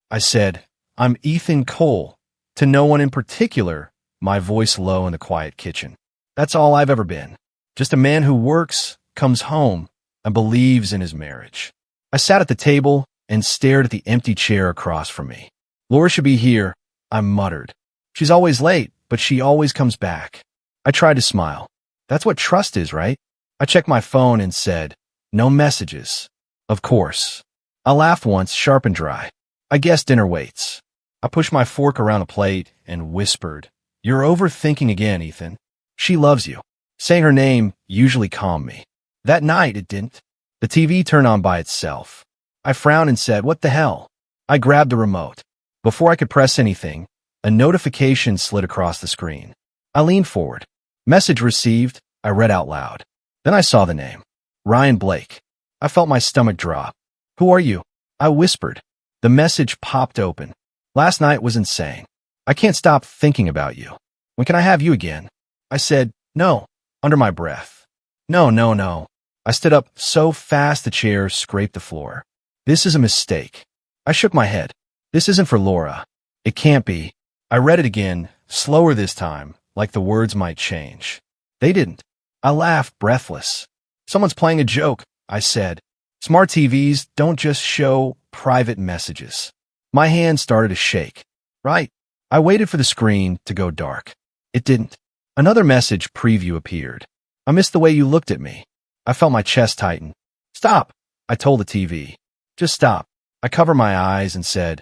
I said, I'm Ethan Cole. To no one in particular, my voice low in the quiet kitchen. That's all I've ever been. Just a man who works, comes home, and believes in his marriage. I sat at the table and stared at the empty chair across from me. Laura should be here, I muttered. She's always late, but she always comes back. I tried to smile. That's what trust is, right? I checked my phone and said, no messages. Of course. I laughed once, sharp and dry. I guess dinner waits. I pushed my fork around a plate and whispered, you're overthinking again, Ethan. She loves you. Saying her name usually calmed me. That night, it didn't. The TV turned on by itself. I frowned and said, what the hell? I grabbed the remote. Before I could press anything, a notification slid across the screen. I leaned forward. Message received, I read out loud. Then I saw the name. Ryan Blake. I felt my stomach drop. Who are you? I whispered. The message popped open. Last night was insane. I can't stop thinking about you. When can I have you again? I said, no, under my breath. No, no, no. I stood up so fast the chair scraped the floor. This is a mistake. I shook my head. This isn't for Laura. It can't be. I read it again, slower this time, like the words might change. They didn't. I laughed, breathless. Someone's playing a joke, I said. Smart TVs don't just show private messages. My hand started to shake. Right. I waited for the screen to go dark. It didn't. Another message preview appeared. I missed the way you looked at me. I felt my chest tighten. Stop, I told the TV. Just stop. I covered my eyes and said,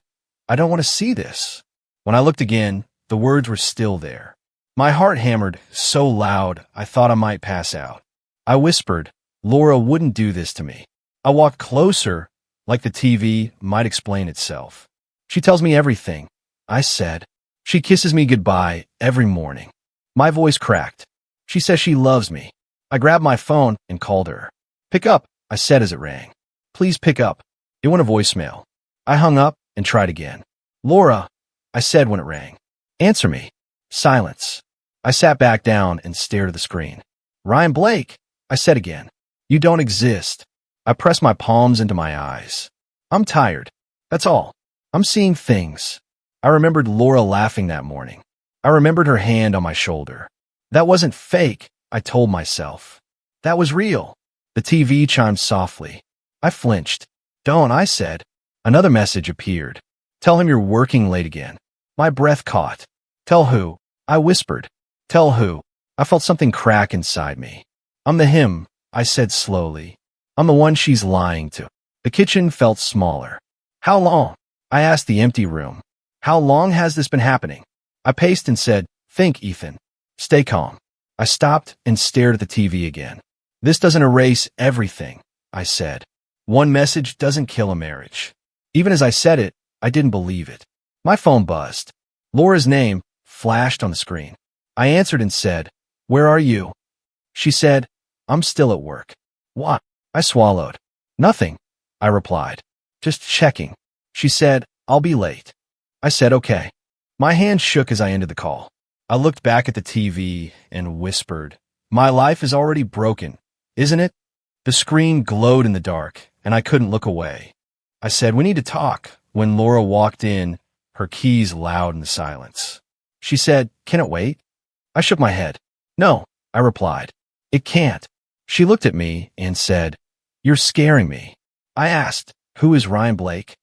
I don't want to see this. When I looked again, the words were still there. My heart hammered so loud I thought I might pass out. I whispered, Laura wouldn't do this to me. I walked closer, like the TV might explain itself. She tells me everything, I said. She kisses me goodbye every morning. My voice cracked. She says she loves me. I grabbed my phone and called her. Pick up, I said as it rang. Please pick up. It went a voicemail. I hung up and tried again. Laura, I said when it rang. Answer me. Silence. I sat back down and stared at the screen. Ryan Blake, I said again. You don't exist. I pressed my palms into my eyes. I'm tired. That's all. I'm seeing things. I remembered Laura laughing that morning. I remembered her hand on my shoulder. That wasn't fake, I told myself. That was real. The TV chimed softly. I flinched. Don't, I said. Another message appeared. Tell him you're working late again. My breath caught. Tell who? I whispered. Tell who? I felt something crack inside me. I'm the him, I said slowly. I'm the one she's lying to. The kitchen felt smaller. How long? I asked the empty room. How long has this been happening? I paced and said, think, Ethan. Stay calm. I stopped and stared at the TV again. This doesn't erase everything, I said. One message doesn't kill a marriage. Even as I said it, I didn't believe it. My phone buzzed. Laura's name flashed on the screen. I answered and said, where are you? She said, I'm still at work. What? I swallowed. Nothing, I replied. Just checking. She said, I'll be late. I said, okay. My hand shook as I ended the call. I looked back at the TV and whispered, my life is already broken, isn't it? The screen glowed in the dark, and I couldn't look away. I said, we need to talk, when Laura walked in, her keys loud in the silence. She said, can it wait? I shook my head. No, I replied. It can't. She looked at me and said, you're scaring me. I asked, who is Ryan Blake?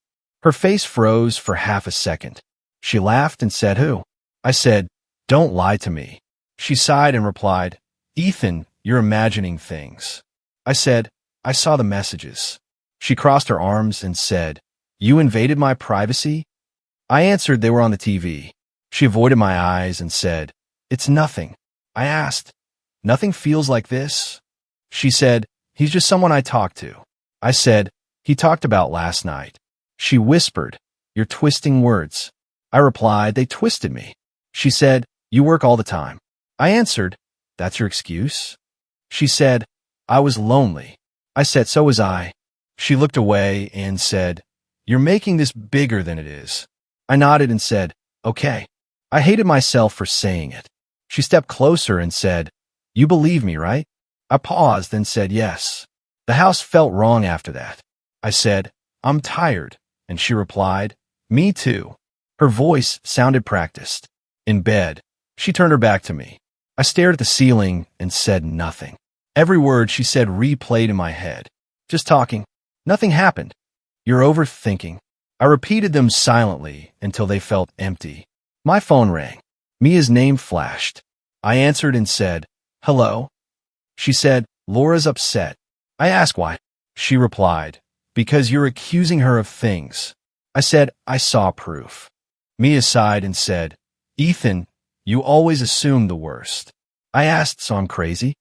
Her face froze for half a second. She laughed and said, who? I said, don't lie to me. She sighed and replied, Ethan, you're imagining things. I said, I saw the messages. She crossed her arms and said, you invaded my privacy? I answered they were on the TV. She avoided my eyes and said, it's nothing. I asked, nothing feels like this? She said, he's just someone I talked to. I said, he talked about last night. She whispered, you're twisting words. I replied, they twisted me. She said, you work all the time. I answered, that's your excuse? She said, I was lonely. I said, so was I. She looked away and said, you're making this bigger than it is. I nodded and said, okay. I hated myself for saying it. She stepped closer and said, you believe me, right? I paused and said, yes. The house felt wrong after that. I said, I'm tired. And she replied, Me too. Her voice sounded practiced. In bed, she turned her back to me. I stared at the ceiling and said nothing. Every word she said replayed in my head. Just talking. Nothing happened. You're overthinking. I repeated them silently until they felt empty. My phone rang. Mia's name flashed. I answered and said, "Hello?" She said, "Laura's upset." I asked why. She replied, "Because you're accusing her of things." I said, "I saw proof." Mia sighed and said, "Ethan, you always assume the worst." I asked, "So I'm crazy?"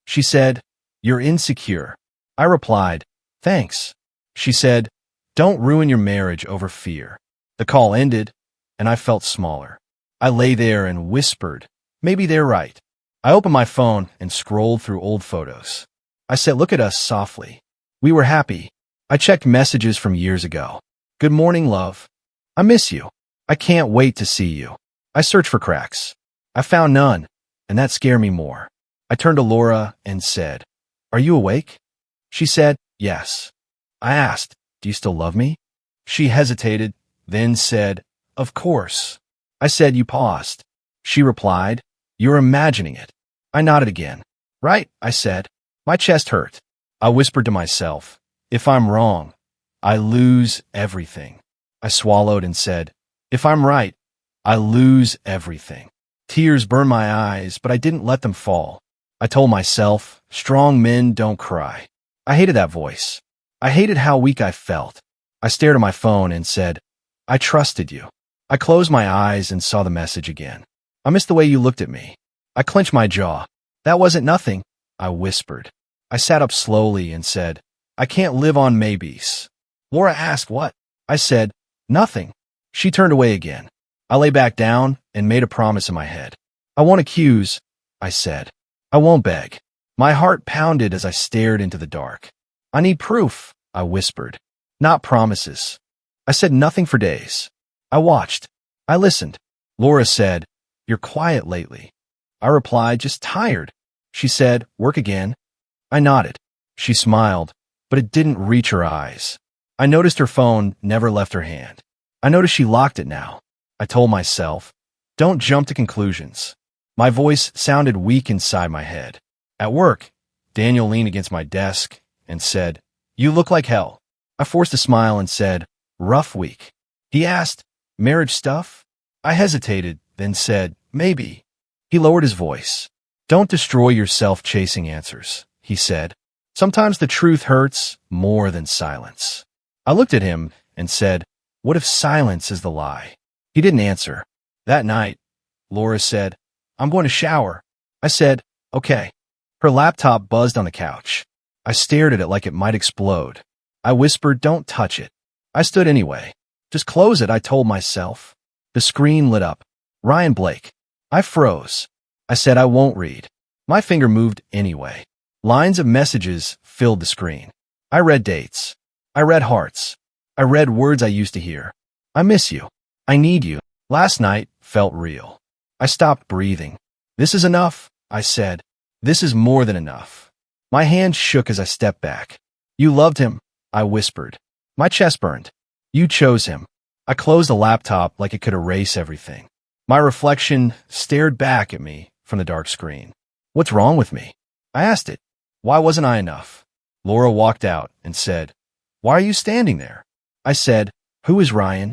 She said, "You're insecure." I replied, "Thanks." She said, "Don't ruin your marriage over fear." The call ended, and I felt smaller. I lay there and whispered, "Maybe they're right." I opened my phone and scrolled through old photos. I said, "Look at us," softly. We were happy. I checked messages from years ago. "Good morning, love. I miss you. I can't wait to see you." I searched for cracks. I found none, and that scared me more. I turned to Laura and said, "Are you awake?" She said, "Yes." I asked, "Do you still love me?" She hesitated, then said, "Of course." I said, "You paused." She replied, "You're imagining it." I nodded again. "Right," I said. My chest hurt. I whispered to myself, "If I'm wrong, I lose everything." I swallowed and said, "If I'm right, I lose everything." Tears burned my eyes, but I didn't let them fall. I told myself, strong men don't cry. I hated that voice. I hated how weak I felt. I stared at my phone and said, "I trusted you." I closed my eyes and saw the message again. "I missed the way you looked at me." I clenched my jaw. "That wasn't nothing," I whispered. I sat up slowly and said, "I can't live on maybes." Laura asked, "What?" I said, "Nothing." She turned away again. I lay back down and made a promise in my head. "I won't accuse," I said. "I won't beg." My heart pounded as I stared into the dark. "I need proof," I whispered. "Not promises." I said nothing for days. I watched. I listened. Laura said, "You're quiet lately." I replied, "Just tired." She said, "Work again?" I nodded. She smiled, but it didn't reach her eyes. I noticed her phone never left her hand. I noticed she locked it now. I told myself, "Don't jump to conclusions." My voice sounded weak inside my head. At work, Daniel leaned against my desk and said, "You look like hell." I forced a smile and said, "Rough week." He asked, "Marriage stuff?" I hesitated, then said, "Maybe." He lowered his voice. "Don't destroy yourself chasing answers," he said. "Sometimes the truth hurts more than silence." I looked at him and said, "What if silence is the lie?" He didn't answer. That night, Laura said, "I'm going to shower." I said, "Okay." Her laptop buzzed on the couch. I stared at it like it might explode. I whispered, "Don't touch it." I stood anyway. "Just close it," I told myself. The screen lit up. Ryan Blake. I froze. I said, "I won't read." My finger moved anyway. Lines of messages filled the screen. I read dates. I read hearts. I read words I used to hear. "I miss you." "I need you." Last night felt real. I stopped breathing. "This is enough," I said. "This is more than enough." My hand shook as I stepped back. "You loved him," I whispered. My chest burned. "You chose him." I closed the laptop like it could erase everything. My reflection stared back at me from the dark screen. "What's wrong with me?" I asked it. Why wasn't I enough? Laura walked out and said, "Why are you standing there?" I said, "Who is Ryan?"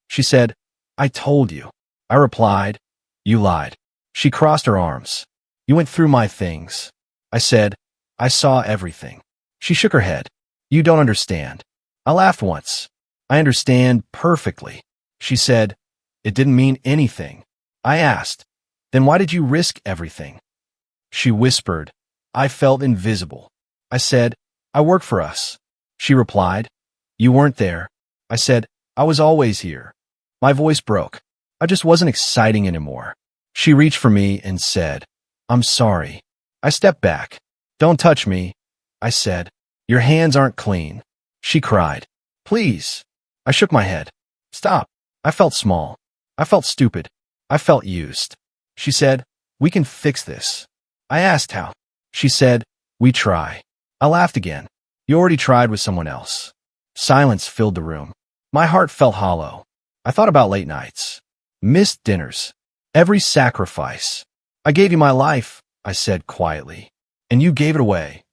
She said, "I told you." I replied, "You lied." She crossed her arms. "You went through my things." I said, "I saw everything." She shook her head. "You don't understand." I laughed once. "I understand perfectly." She said, "It didn't mean anything." I asked, "Then why did you risk everything?" She whispered, "I felt invisible." I said, "I work for us." She replied, "You weren't there." I said, "I was always here." My voice broke. I just wasn't exciting anymore. She reached for me and said, "I'm sorry." I stepped back. "Don't touch me," I said. "Your hands aren't clean." She cried, "Please." I shook my head. "Stop." I felt small. I felt stupid. I felt used. She said, "We can fix this." I asked how. She said, "We try." I laughed again. "You already tried with someone else." Silence filled the room. My heart felt hollow. I thought about late nights, missed dinners, every sacrifice. I gave you my life, I said quietly, and you gave it away.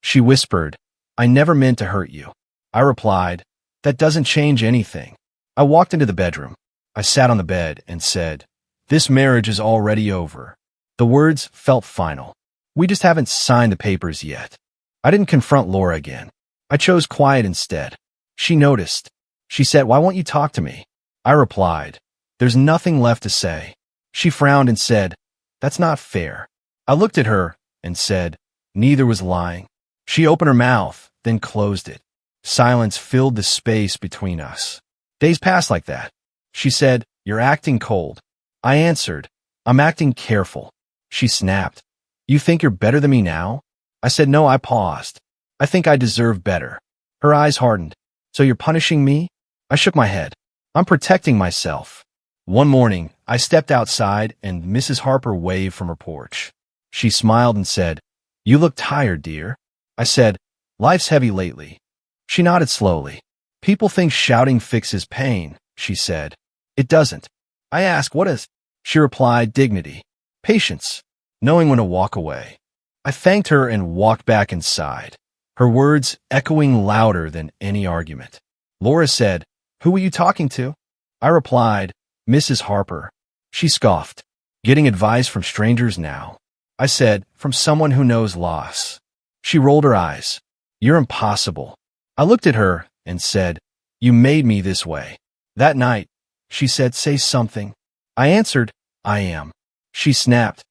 She whispered, I never meant to hurt you. I replied, that doesn't change anything. I walked into the bedroom. I sat on the bed and said, this marriage is already over. The words felt final. We just haven't signed the papers yet. I didn't confront Laura again. I chose quiet instead. She noticed. She said, why won't you talk to me? I replied, there's nothing left to say. She frowned and said, that's not fair. I looked at her and said, neither was lying. She opened her mouth, then closed it. Silence filled the space between us. Days passed like that. She said, you're acting cold. I answered, I'm acting careful. She snapped, you think you're better than me now? I said, no. I paused. I think I deserve better. Her eyes hardened. So you're punishing me? I shook my head. I'm protecting myself. One morning, I stepped outside and Mrs. Harper waved from her porch. She smiled and said, you look tired, dear. I said, life's heavy lately. She nodded slowly. People think shouting fixes pain, she said. It doesn't. I asked, what is? She replied, dignity, patience, knowing when to walk away. I thanked her and walked back inside, her words echoing louder than any argument. Laura said, who were you talking to? I replied, Mrs. Harper. She scoffed. Getting advice from strangers now. I said, from someone who knows loss. She rolled her eyes. You're impossible. I looked at her and said, you made me this way. That night, she said, say something. I answered, I am. She snapped,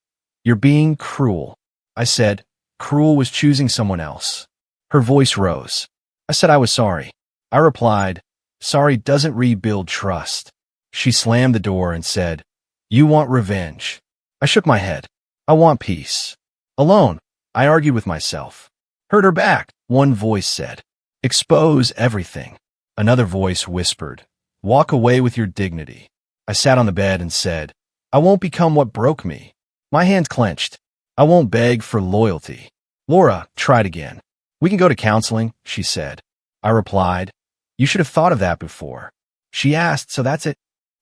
you're being cruel. I said, cruel was choosing someone else. Her voice rose. I said I was sorry. I replied, sorry doesn't rebuild trust. She slammed the door and said, you want revenge. I shook my head. I want peace. Alone, I argued with myself. Hurt her back, one voice said. Expose everything. Another voice whispered, walk away with your dignity. I sat on the bed and said, I won't become what broke me. My hands clenched. I won't beg for loyalty. Laura tried again. We can go to counseling, she said. I replied, you should have thought of that before. She asked, so that's it?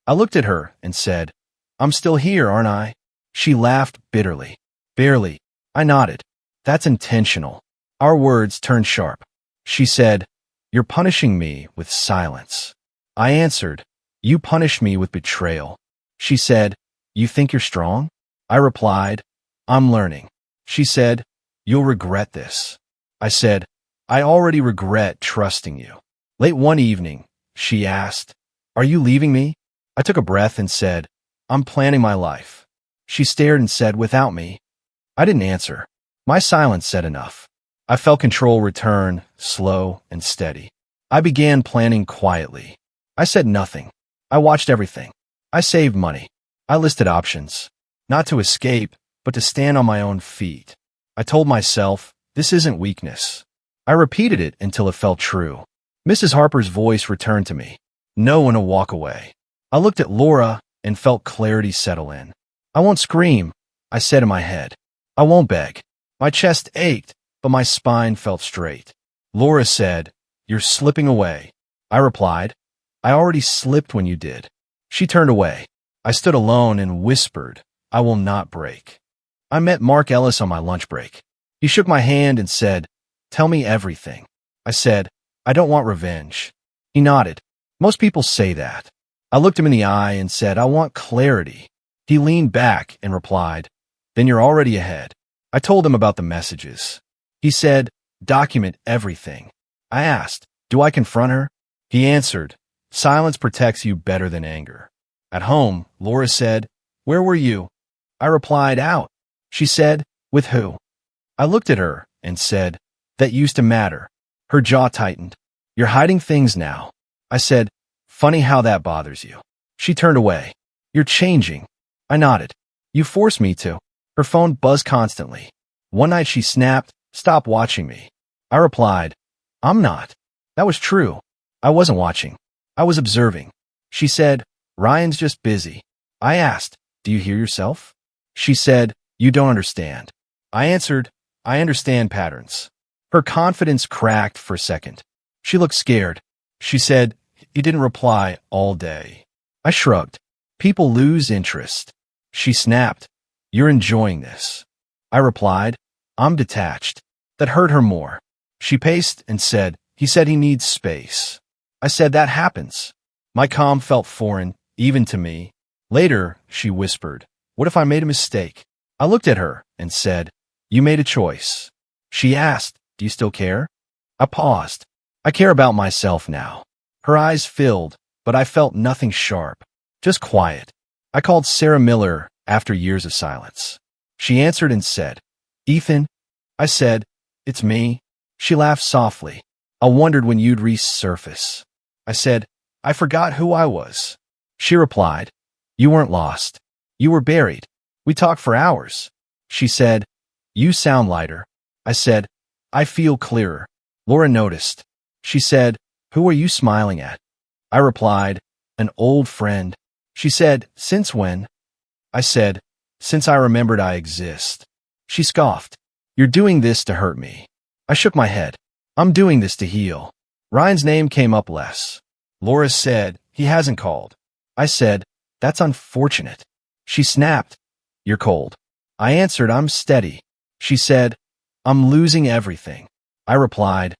I looked at her and said, I'm still here, aren't I? She laughed bitterly. Barely. I nodded. That's intentional. Our words turned sharp. She said, you're punishing me with silence. I answered, you punish me with betrayal. She said, you think you're strong? I replied, I'm learning. She said, you'll regret this. I said, I already regret trusting you. Late one evening, she asked, are you leaving me? I took a breath and said, I'm planning my life. She stared and said, without me? I didn't answer. My silence said enough. I felt control return, slow and steady. I began planning quietly. I said nothing. I watched everything. I saved money. I listed options. Not to escape, but to stand on my own feet. I told myself, this isn't weakness. I repeated it until it felt true. Mrs. Harper's voice returned to me. No one to walk away. I looked at Laura and felt clarity settle in. I won't scream, I said in my head. I won't beg. My chest ached, but my spine felt straight. Laura said, you're slipping away. I replied, I already slipped when you did. She turned away. I stood alone and whispered, I will not break. I met Mark Ellis on my lunch break. He shook my hand and said, tell me everything. I said, I don't want revenge. He nodded. Most people say that. I looked him in the eye and said, I want clarity. He leaned back and replied, then you're already ahead. I told him about the messages. He said, document everything. I asked, do I confront her? He answered, silence protects you better than anger. At home, Laura said, where were you? I replied, out. She said, with who? I looked at her and said, that used to matter. Her jaw tightened. You're hiding things now. I said, funny how that bothers you. She turned away. You're changing. I nodded. You forced me to. Her phone buzzed constantly. One night she snapped, stop watching me. I replied, I'm not. That was true. I wasn't watching. I was observing. She said, Ryan's just busy. I asked, do you hear yourself? She said, you don't understand. I answered, I understand patterns. Her confidence cracked for a second. She looked scared. She said, you didn't reply all day. I shrugged. People lose interest. She snapped. You're enjoying this. I replied, I'm detached. That hurt her more. She paced and said, he said he needs space. I said that happens. My calm felt foreign, even to me. Later, she whispered, what if I made a mistake? I looked at her and said, you made a choice. She asked, do you still care? I paused. I care about myself now. Her eyes filled, but I felt nothing sharp, just quiet. I called Sarah Miller after years of silence. She answered and said, Ethan? I said, it's me. She laughed softly. I wondered when you'd resurface. I said, I forgot who I was. She replied, you weren't lost. You were buried. We talked for hours. She said, you sound lighter. I said, I feel clearer. Laura noticed. She said, who are you smiling at? I replied, an old friend. She said, since when? I said, since I remembered I exist. She scoffed. You're doing this to hurt me. I shook my head. I'm doing this to heal. Ryan's name came up less. Laura said, he hasn't called. I said, that's unfortunate. She snapped, you're cold. I answered, I'm steady. She said, I'm losing everything. I replied,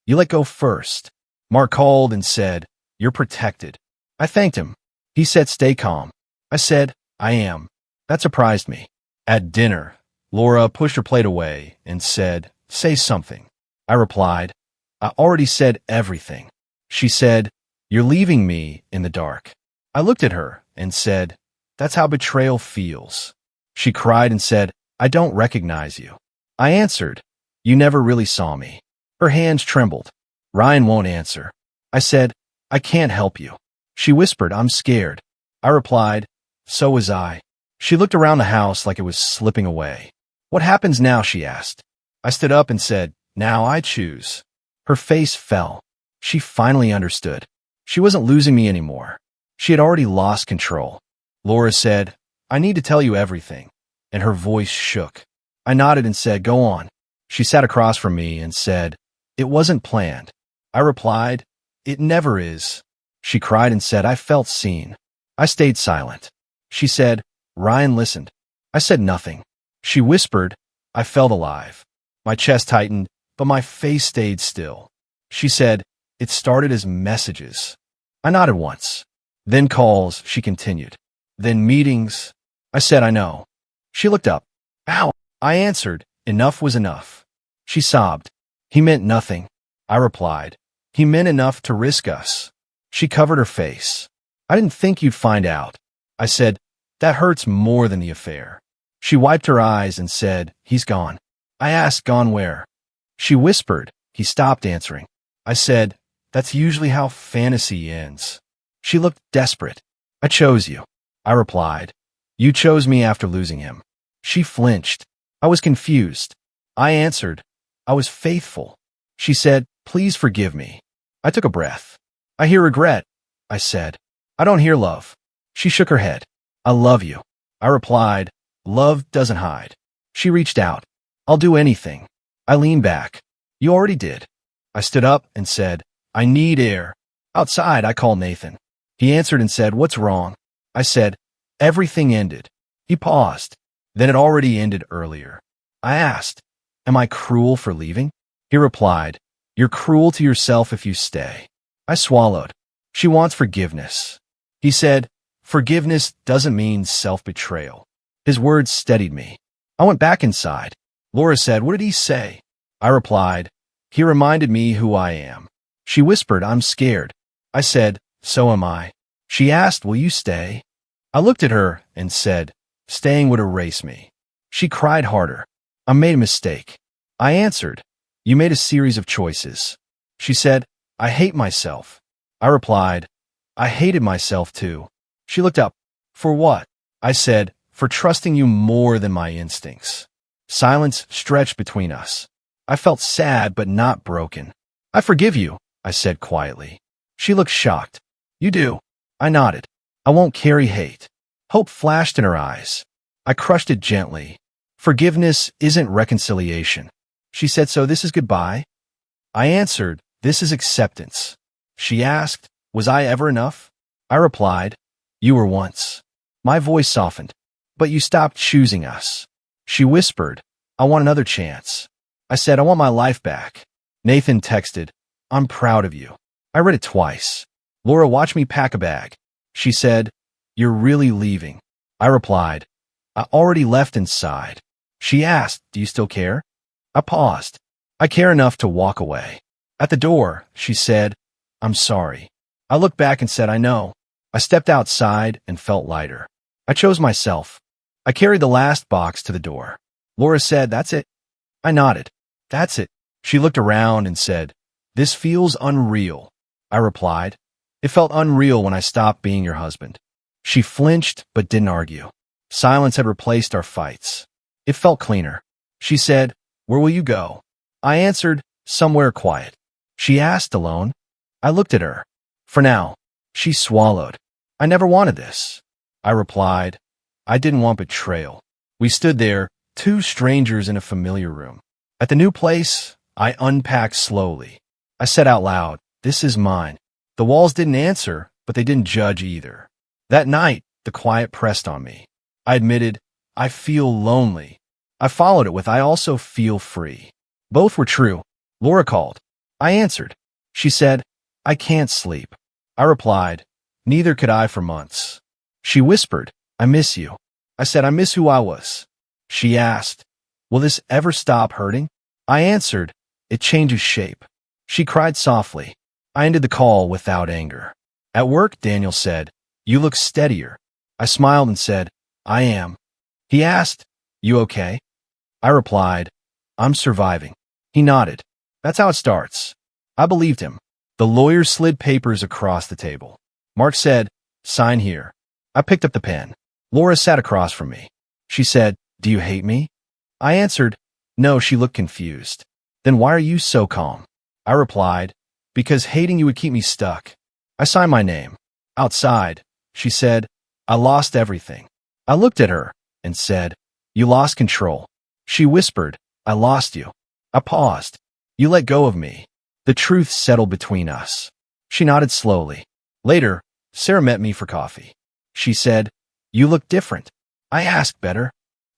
you let go first. Mark called and said, you're protected. I thanked him. He said, stay calm. I said, I am. That surprised me. At dinner, Laura pushed her plate away and said, say something. I replied, I already said everything. She said, you're leaving me in the dark. I looked at her and said, that's how betrayal feels. She cried and said, I don't recognize you. I answered, you never really saw me. Her hands trembled. Ryan won't answer. I said, I can't help you. She whispered, I'm scared. I replied, so was I. She looked around the house like it was slipping away. What happens now? She asked. I stood up and said, now I choose. Her face fell. She finally understood. She wasn't losing me anymore. She had already lost control. Laura said, I need to tell you everything. And her voice shook. I nodded and said, go on. She sat across from me and said, it wasn't planned. I replied, it never is. She cried and said, I felt seen. I stayed silent. She said, Ryan listened. I said nothing. She whispered, I felt alive. My chest tightened, but my face stayed still. She said, it started as messages. I nodded once. Then calls, she continued. Then meetings. I said, I know. She looked up. Ow. I answered, enough was enough. She sobbed. He meant nothing. I replied, he meant enough to risk us. She covered her face. I didn't think you'd find out. I said, that hurts more than the affair. She wiped her eyes and said, he's gone. I asked, gone where? She whispered, he stopped answering. I said, that's usually how fantasy ends. She looked desperate. I chose you. I replied, you chose me after losing him. She flinched. I was confused. I answered, I was faithful. She said, please forgive me. I took a breath. I hear regret. I said, I don't hear love. She shook her head. I love you. I replied, love doesn't hide. She reached out. I'll do anything. I leaned back. You already did. I stood up and said, I need air. Outside, I called Nathan. He answered and said, what's wrong? I said, everything ended. He paused. Then it already ended earlier. I asked, am I cruel for leaving? He replied, you're cruel to yourself if you stay. I swallowed. She wants forgiveness. He said, forgiveness doesn't mean self-betrayal. His words steadied me. I went back inside. Laura said, what did he say? I replied, he reminded me who I am. She whispered, I'm scared. I said, so am I. She asked, will you stay? I looked at her and said, staying would erase me. She cried harder. I made a mistake. I answered, you made a series of choices. She said, I hate myself. I replied, I hated myself too. She looked up. For what? I said, for trusting you more than my instincts. Silence stretched between us. I felt sad but not broken. I forgive you, I said quietly. She looked shocked. You do? I nodded. I won't carry hate. Hope flashed in her eyes. I crushed it gently. Forgiveness isn't reconciliation. She said, so this is goodbye? I answered, this is acceptance. She asked, was I ever enough? I replied, You were once. My voice softened. But you stopped choosing us. She whispered, I want another chance. I said, I want my life back. Nathan texted, I'm proud of you. I read it twice. Laura watched me pack a bag. She said, You're really leaving. I replied, I already left inside. She asked, Do you still care? I paused. I care enough to walk away. At the door, she said, I'm sorry. I looked back and said, I know. I stepped outside and felt lighter. I chose myself. I carried the last box to the door. Laura said, That's it. I nodded. That's it. She looked around and said, This feels unreal. I replied, It felt unreal when I stopped being your husband. She flinched but didn't argue. Silence had replaced our fights. It felt cleaner. She said, Where will you go? I answered, Somewhere quiet. She asked, Alone? I looked at her. For now. She swallowed. I never wanted this. I replied, I didn't want betrayal. We stood there, two strangers in a familiar room. At the new place, I unpacked slowly. I said out loud, This is mine. The walls didn't answer, but they didn't judge either. That night, the quiet pressed on me. I admitted, I feel lonely. I followed it with, I also feel free. Both were true. Laura called. I answered. She said, I can't sleep. I replied, Neither could I for months. She whispered, I miss you. I said, I miss who I was. She asked, Will this ever stop hurting? I answered, It changes shape. She cried softly. I ended the call without anger. At work, Daniel said, You look steadier. I smiled and said, I am. He asked, You okay? I replied, I'm surviving. He nodded. That's how it starts. I believed him. The lawyer slid papers across the table. Mark said, Sign here. I picked up the pen. Laura sat across from me. She said, Do you hate me? I answered, No. She looked confused. Then why are you so calm? I replied, Because hating you would keep me stuck. I signed my name. Outside, she said, I lost everything. I looked at her and said, You lost control. She whispered, I lost you. I paused. You let go of me. The truth settled between us. She nodded slowly. Later, Sarah met me for coffee. She said, You look different. I asked, Better?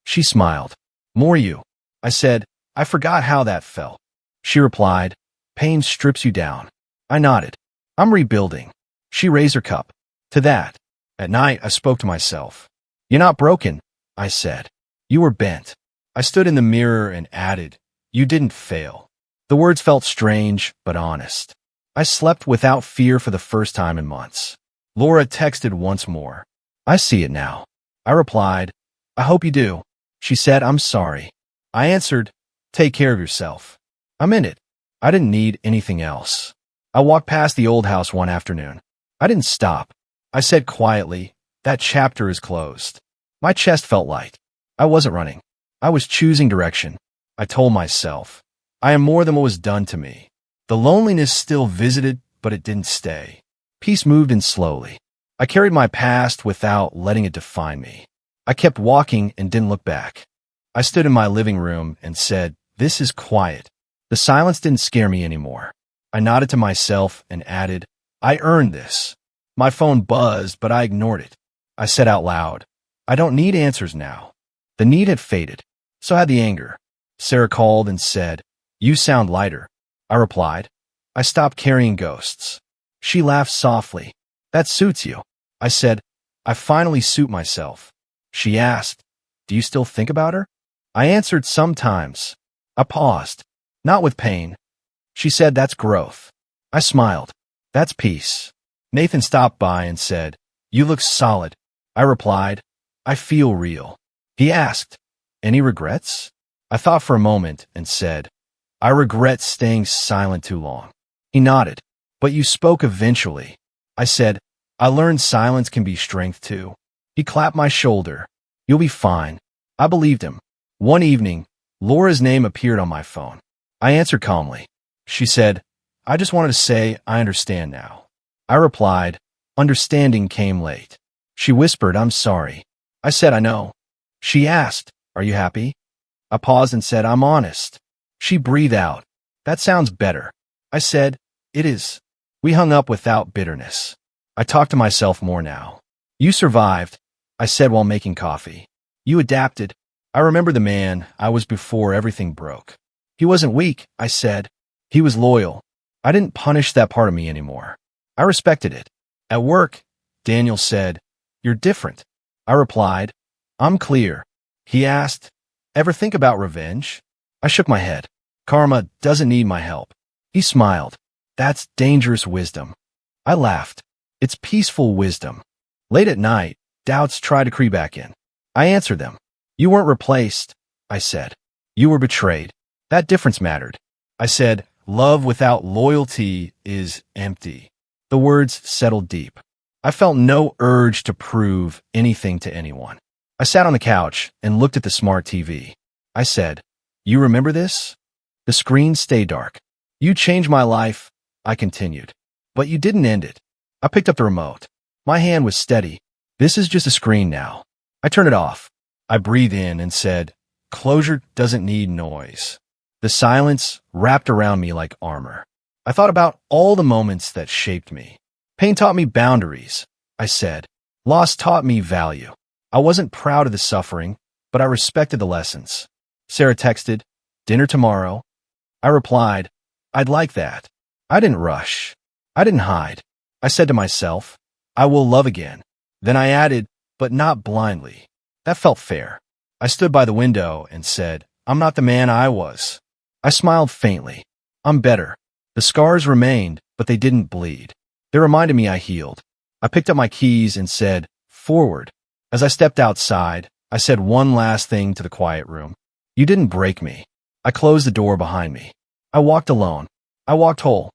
She smiled. More you. I said, I forgot how that felt. She replied, Pain strips you down. I nodded. I'm rebuilding. She raised her cup. To that. At night, I spoke to myself. You're not broken, I said. You were bent. I stood in the mirror and added, You didn't fail. The words felt strange, but honest. I slept without fear for the first time in months. Laura texted once more. I see it now. I replied, I hope you do. She said, I'm sorry. I answered, Take care of yourself. I'm in it. I didn't need anything else. I walked past the old house one afternoon. I didn't stop. I said quietly, That chapter is closed. My chest felt light. I wasn't running. I was choosing direction. I told myself, I am more than what was done to me. The loneliness still visited, but it didn't stay. Peace moved in slowly. I carried my past without letting it define me. I kept walking and didn't look back. I stood in my living room and said, This is quiet. The silence didn't scare me anymore. I nodded to myself and added, I earned this. My phone buzzed, but I ignored it. I said out loud, I don't need answers now. The need had faded. So had the anger. Sarah called and said, You sound lighter. I replied, I stopped carrying ghosts. She laughed softly. That suits you. I said, I finally suit myself. She asked, Do you still think about her? I answered, Sometimes. I paused. Not with pain. She said, That's growth. I smiled. That's peace. Nathan stopped by and said, You look solid. I replied, I feel real. He asked, Any regrets? I thought for a moment and said, I regret staying silent too long. He nodded. But you spoke eventually. I said, I learned silence can be strength too. He clapped my shoulder. You'll be fine. I believed him. One evening, Laura's name appeared on my phone. I answered calmly. She said, I just wanted to say I understand now. I replied, Understanding came late. She whispered, I'm sorry. I said, I know. She asked, Are you happy? I paused and said, I'm honest. She breathed out. That sounds better. I said, It is. We hung up without bitterness. I talk to myself more now. You survived, I said while making coffee. You adapted. I remember the man I was before everything broke. He wasn't weak, I said. He was loyal. I didn't punish that part of me anymore. I respected it. At work, Daniel said, "You're different." I replied, "I'm clear." He asked, "Ever think about revenge?" I shook my head. "Karma doesn't need my help." He smiled. "That's dangerous wisdom." I laughed. "It's peaceful wisdom." Late at night, doubts try to creep back in. I answered them. "You weren't replaced," I said. "You were betrayed." That difference mattered. I said, "Love without loyalty is empty." The words settled deep. I felt no urge to prove anything to anyone. I sat on the couch and looked at the smart TV. I said, "You remember this?" The screen stayed dark. "You changed my life," I continued. "But you didn't end it." I picked up the remote. My hand was steady. "This is just a screen now." I turned it off. I breathed in and said, "Closure doesn't need noise." The silence wrapped around me like armor. I thought about all the moments that shaped me. Pain taught me boundaries, I said. Loss taught me value. I wasn't proud of the suffering, but I respected the lessons. Sarah texted, "Dinner tomorrow?" I replied, "I'd like that." I didn't rush. I didn't hide. I said to myself, "I will love again." Then I added, "But not blindly." That felt fair. I stood by the window and said, "I'm not the man I was." I smiled faintly. "I'm better." The scars remained, but they didn't bleed. They reminded me I healed. I picked up my keys and said, "Forward." As I stepped outside, I said one last thing to the quiet room. "You didn't break me." I closed the door behind me. I walked alone. I walked whole.